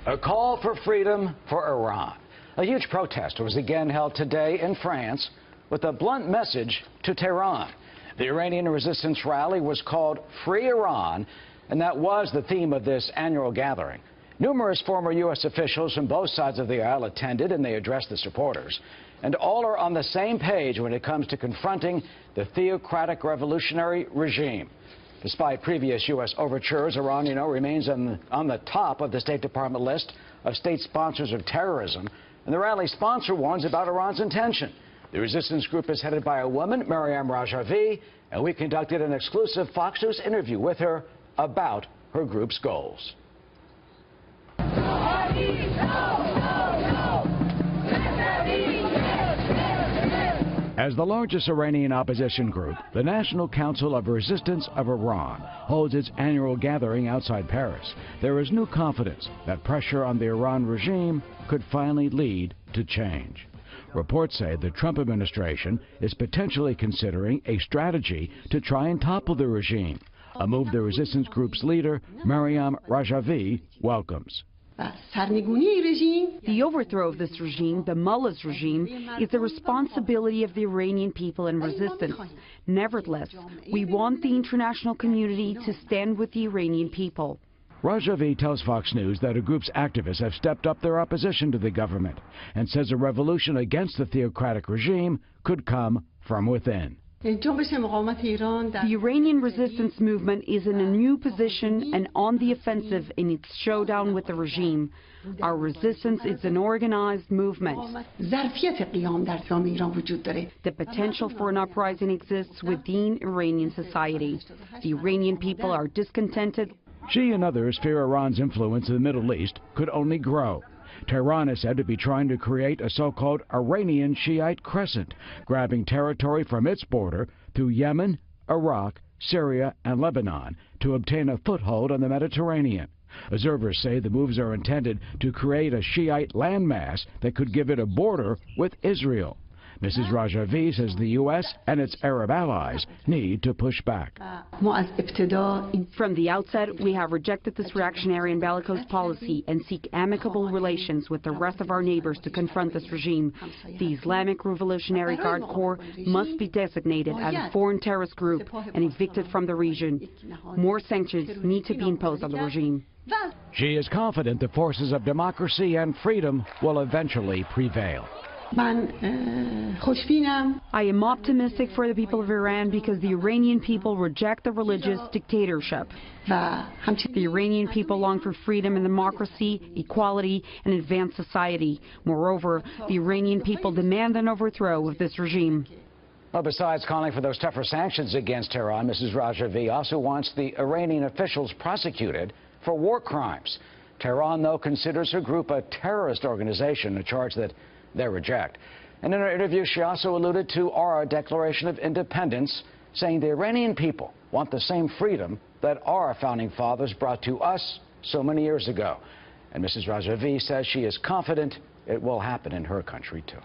A call for freedom for Iran. A huge protest was again held today in France with a blunt message to Tehran. The Iranian resistance rally was called Free Iran, and that was the theme of this annual gathering. Numerous former U.S. officials from both sides of the aisle attended, and they addressed the supporters. And all are on the same page when it comes to confronting the theocratic revolutionary regime. Despite previous U.S. overtures, Iran, remains on the top of the State Department list of state sponsors of terrorism. And the rally sponsor warns about Iran's intention. The resistance group is headed by a woman, Maryam Rajavi, and we conducted an exclusive Fox News interview with her about her group's goals. As the largest Iranian opposition group, the National Council of Resistance of Iran holds its annual gathering outside Paris. There is new confidence that pressure on the Iran regime could finally lead to change. Reports say the Trump administration is potentially considering a strategy to try and topple the regime, a move the resistance group's leader, Maryam Rajavi, welcomes. The overthrow of this regime, the mullah's regime, is the responsibility of the Iranian people and resistance. Nevertheless, we want the international community to stand with the Iranian people. Rajavi tells Fox News that her group's activists have stepped up their opposition to the government and says a revolution against the theocratic regime could come from within. The Iranian resistance movement is in a new position and on the offensive in its showdown with the regime. Our resistance is an organized movement. The potential for an uprising exists within Iranian society. The Iranian people are discontented. She and others fear Iran's influence in the Middle East could only grow. Tehran is said to be trying to create a so-called Iranian Shiite crescent, grabbing territory from its border through Yemen, Iraq, Syria, and Lebanon to obtain a foothold on the Mediterranean. Observers say the moves are intended to create a Shiite landmass that could give it a border with Israel. Mrs. Rajavi says the U.S. and its Arab allies need to push back. From the outset, we have rejected this reactionary and bellicose policy and seek amicable relations with the rest of our neighbors to confront this regime. The Islamic Revolutionary Guard Corps must be designated as a foreign terrorist group and evicted from the region. More sanctions need to be imposed on the regime. She is confident the forces of democracy and freedom will eventually prevail. I am optimistic for the people of Iran because the Iranian people reject the religious dictatorship. The Iranian people long for freedom and democracy, equality, and advanced society. Moreover, the Iranian people demand an overthrow of this regime. Well, besides calling for those tougher sanctions against Tehran, Mrs. Rajavi also wants the Iranian officials prosecuted for war crimes. Tehran, though, considers her group a terrorist organization, a charge that they reject. And in her interview, she also alluded to our Declaration of Independence, saying the Iranian people want the same freedom that our founding fathers brought to us so many years ago. And Mrs. Rajavi says she is confident it will happen in her country, too.